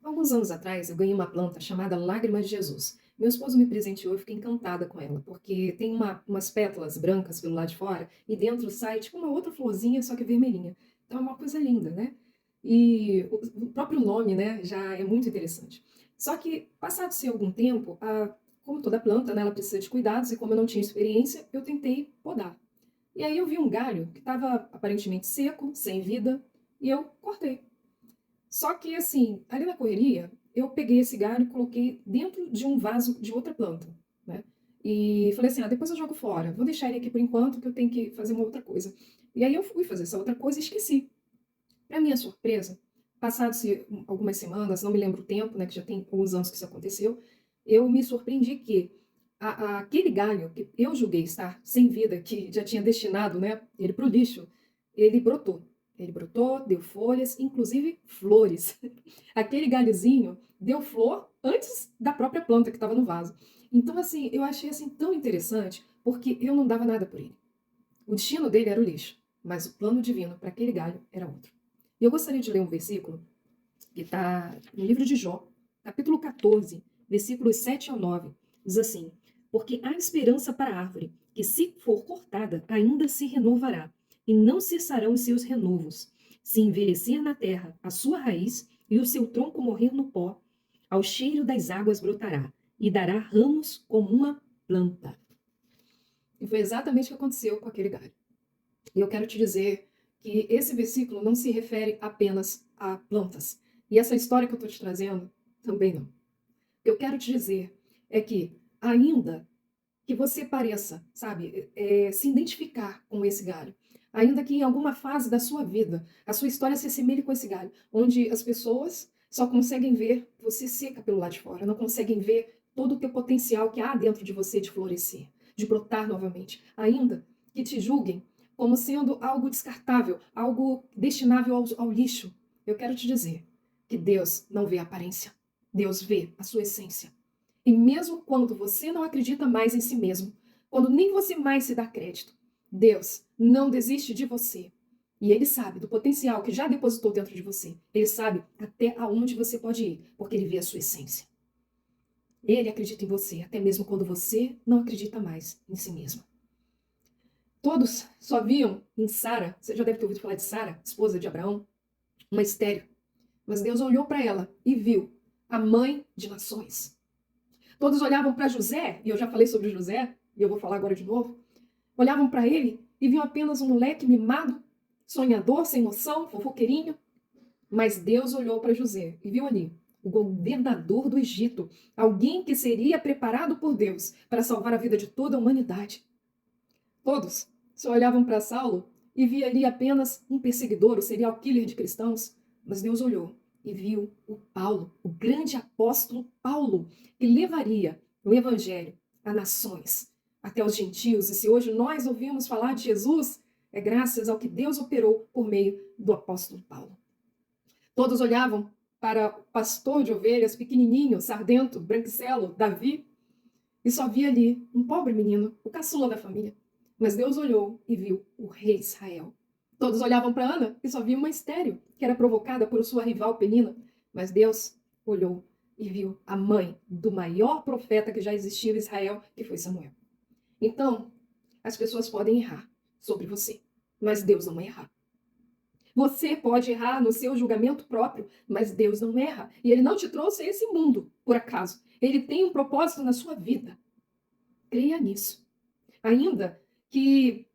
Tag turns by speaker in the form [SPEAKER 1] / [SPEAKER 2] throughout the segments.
[SPEAKER 1] Alguns anos atrás, eu ganhei uma planta chamada Lágrima de Jesus. Meu esposo me presenteou e eu fiquei encantada com ela, porque tem umas pétalas brancas pelo lado de fora e dentro sai tipo uma outra florzinha, só que vermelhinha. Então é uma coisa linda, né? E o próprio nome, né, já é muito interessante. Só que, passado-se algum tempo, como toda planta, né, ela precisa de cuidados e como eu não tinha experiência, eu tentei podar. E aí eu vi um galho que estava aparentemente seco, sem vida, e eu cortei. Só que, assim, ali na correria, eu peguei esse galho e coloquei dentro de um vaso de outra planta, né? E falei assim, depois eu jogo fora, vou deixar ele aqui por enquanto, que eu tenho que fazer uma outra coisa. E aí eu fui fazer essa outra coisa e esqueci. Para minha surpresa, passados-se algumas semanas, não me lembro o tempo, né, que já tem alguns anos que isso aconteceu, eu me surpreendi que aquele galho que eu julguei estar sem vida, que já tinha destinado, né, ele para o lixo, ele brotou. Ele brotou, deu folhas, inclusive flores. Aquele galhozinho deu flor antes da própria planta que estava no vaso. Então, assim, eu achei assim tão interessante, porque eu não dava nada por ele. O destino dele era o lixo, mas o plano divino para aquele galho era outro. E eu gostaria de ler um versículo que está no livro de Jó, capítulo 14, versículos 7 ao 9. Diz assim: Porque há esperança para a árvore, que se for cortada, ainda se renovará, e não cessarão os seus renovos. Se envelhecer na terra a sua raiz, e o seu tronco morrer no pó, ao cheiro das águas brotará, e dará ramos como uma planta. E foi exatamente o que aconteceu com aquele galho. E eu quero te dizer que esse versículo não se refere apenas a plantas. E essa história que eu estou te trazendo também não. O que eu quero te dizer é que, ainda que você pareça, sabe, se identificar com esse galho, ainda que em alguma fase da sua vida a sua história se assemelhe com esse galho, onde as pessoas só conseguem ver você seca pelo lado de fora, não conseguem ver todo o teu potencial que há dentro de você de florescer, de brotar novamente, ainda que te julguem como sendo algo descartável, algo destinável ao lixo. Eu quero te dizer que Deus não vê a aparência, Deus vê a sua essência. E mesmo quando você não acredita mais em si mesmo, quando nem você mais se dá crédito, Deus não desiste de você. E Ele sabe do potencial que já depositou dentro de você. Ele sabe até aonde você pode ir, porque Ele vê a sua essência. Ele acredita em você, até mesmo quando você não acredita mais em si mesmo. Todos só viam em Sara, você já deve ter ouvido falar de Sara, esposa de Abraão, uma estéril. Mas Deus olhou para ela e viu a mãe de nações. Todos olhavam para José, e eu já falei sobre José, e eu vou falar agora de novo. Olhavam para ele e viam apenas um moleque mimado, sonhador, sem noção, fofoqueirinho. Mas Deus olhou para José e viu ali o governador do Egito, alguém que seria preparado por Deus para salvar a vida de toda a humanidade. Todos só olhavam para Saulo e via ali apenas um perseguidor, o serial killer de cristãos. Mas Deus olhou e viu o Paulo, o grande apóstolo Paulo, que levaria o evangelho a nações, até os gentios. E se hoje nós ouvimos falar de Jesus, é graças ao que Deus operou por meio do apóstolo Paulo. Todos olhavam para o pastor de ovelhas, pequenininho, sardento, branquicelo, Davi, e só via ali um pobre menino, o caçula da família. Mas Deus olhou e viu o rei Israel. Todos olhavam para Ana e só viam uma estéril, que era provocada por sua rival Penina. Mas Deus olhou e viu a mãe do maior profeta que já existiu em Israel, que foi Samuel. Então, as pessoas podem errar sobre você, mas Deus não erra. Você pode errar no seu julgamento próprio, mas Deus não erra. E Ele não te trouxe a esse mundo, por acaso. Ele tem um propósito na sua vida. Creia nisso. Ainda que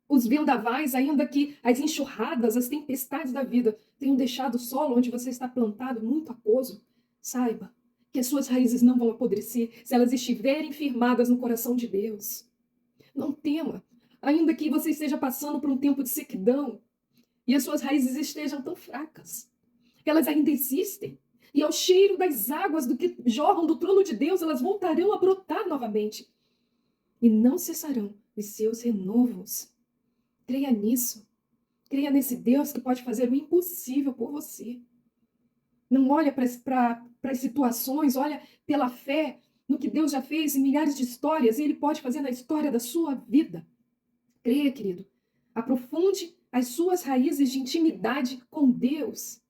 [SPEAKER 1] os vendavais, ainda que as enxurradas, as tempestades da vida tenham deixado o solo onde você está plantado muito aquoso, saiba que as suas raízes não vão apodrecer se elas estiverem firmadas no coração de Deus. Não tema, ainda que você esteja passando por um tempo de sequidão e as suas raízes estejam tão fracas, elas ainda existem. E ao cheiro das águas do que jorram do trono de Deus, elas voltarão a brotar novamente e não cessarão os seus renovos. Creia nisso. Creia nesse Deus que pode fazer o impossível por você. Não olha para as situações, olha pela fé no que Deus já fez em milhares de histórias e Ele pode fazer na história da sua vida. Creia, querido. Aprofunde as suas raízes de intimidade com Deus.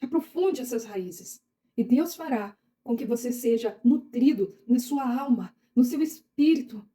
[SPEAKER 1] Aprofunde essas raízes. E Deus fará com que você seja nutrido na sua alma, no seu espírito,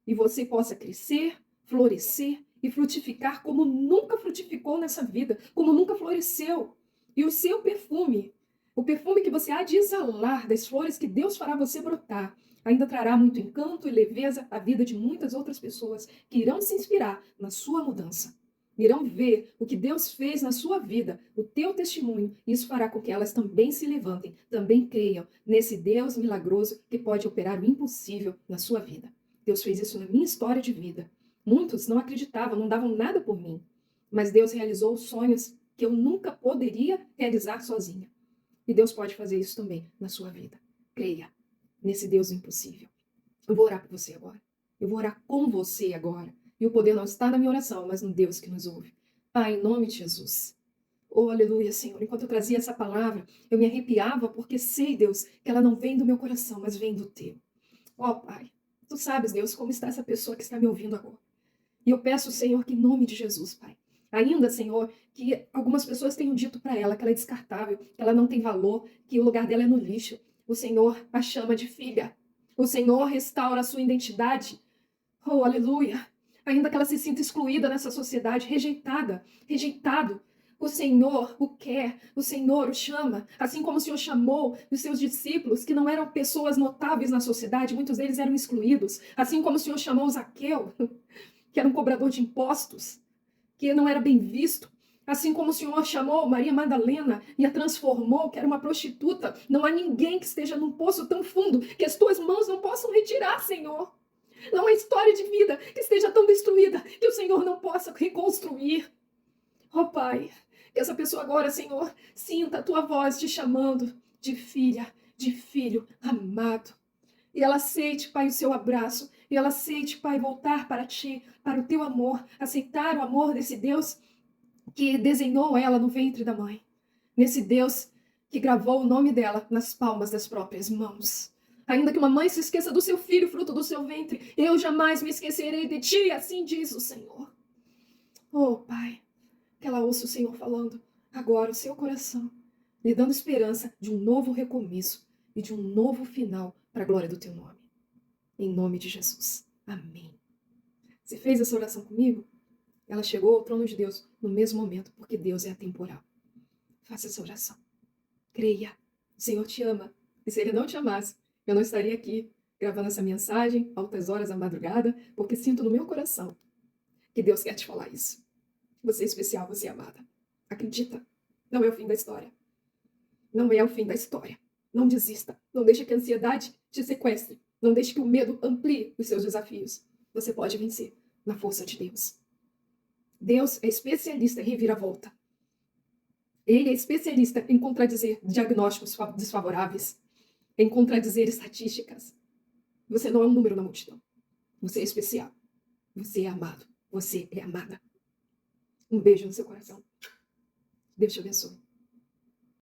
[SPEAKER 1] e você possa crescer, florescer e frutificar como nunca frutificou nessa vida, como nunca floresceu. E o seu perfume, o perfume que você há de exalar das flores que Deus fará você brotar, ainda trará muito encanto e leveza à vida de muitas outras pessoas que irão se inspirar na sua mudança. Irão ver o que Deus fez na sua vida, o teu testemunho, e isso fará com que elas também se levantem, também creiam nesse Deus milagroso que pode operar o impossível na sua vida. Deus fez isso na minha história de vida. Muitos não acreditavam, não davam nada por mim, mas Deus realizou sonhos que eu nunca poderia realizar sozinha. E Deus pode fazer isso também na sua vida. Creia nesse Deus impossível. Eu vou orar por você agora. Eu vou orar com você agora. E o poder não está na minha oração, mas no Deus que nos ouve. Pai, em nome de Jesus. Oh, aleluia, Senhor. Enquanto eu trazia essa palavra, eu me arrepiava porque sei, Deus, que ela não vem do meu coração, mas vem do teu. Oh, Pai, tu sabes, Deus, como está essa pessoa que está me ouvindo agora. E eu peço, Senhor, que em nome de Jesus, Pai, ainda, Senhor, que algumas pessoas tenham dito para ela que ela é descartável, que ela não tem valor, que o lugar dela é no lixo. O Senhor a chama de filha. O Senhor restaura a sua identidade. Oh, aleluia. Ainda que ela se sinta excluída nessa sociedade, rejeitada, rejeitado, o Senhor o quer, o Senhor o chama, assim como o Senhor chamou os seus discípulos, que não eram pessoas notáveis na sociedade, muitos deles eram excluídos, assim como o Senhor chamou Zaqueu, que era um cobrador de impostos, que não era bem visto, assim como o Senhor chamou Maria Madalena e a transformou, que era uma prostituta. Não há ninguém que esteja num poço tão fundo que as tuas mãos não possam retirar, Senhor. Não há história de vida que esteja tão destruída que o Senhor não possa reconstruir. Oh, Pai, que essa pessoa agora, Senhor, sinta a tua voz te chamando de filha, de filho amado. E ela aceite, Pai, o seu abraço. E ela aceite, Pai, voltar para ti, para o teu amor. Aceitar o amor desse Deus que desenhou ela no ventre da mãe. Nesse Deus que gravou o nome dela nas palmas das próprias mãos. Ainda que uma mãe se esqueça do seu filho, fruto do seu ventre, eu jamais me esquecerei de ti, assim diz o Senhor. Oh, Pai, que ela ouça o Senhor falando agora o seu coração, lhe dando esperança de um novo recomeço e de um novo final para a glória do teu nome. Em nome de Jesus. Amém. Você fez essa oração comigo? Ela chegou ao trono de Deus no mesmo momento, porque Deus é atemporal. Faça essa oração. Creia. O Senhor te ama. E se Ele não te amasse, eu não estaria aqui gravando essa mensagem altas horas da madrugada, porque sinto no meu coração que Deus quer te falar isso. Você é especial, você é amada. Acredita. Não é o fim da história. Não é o fim da história. Não desista. Não deixe que a ansiedade te sequestre. Não deixe que o medo amplie os seus desafios. Você pode vencer na força de Deus. Deus é especialista em reviravolta. Ele é especialista em contradizer diagnósticos desfavoráveis, em contradizer estatísticas. Você não é um número na multidão. Você é especial. Você é amado. Você é amada. Um beijo no seu coração. Deus te abençoe.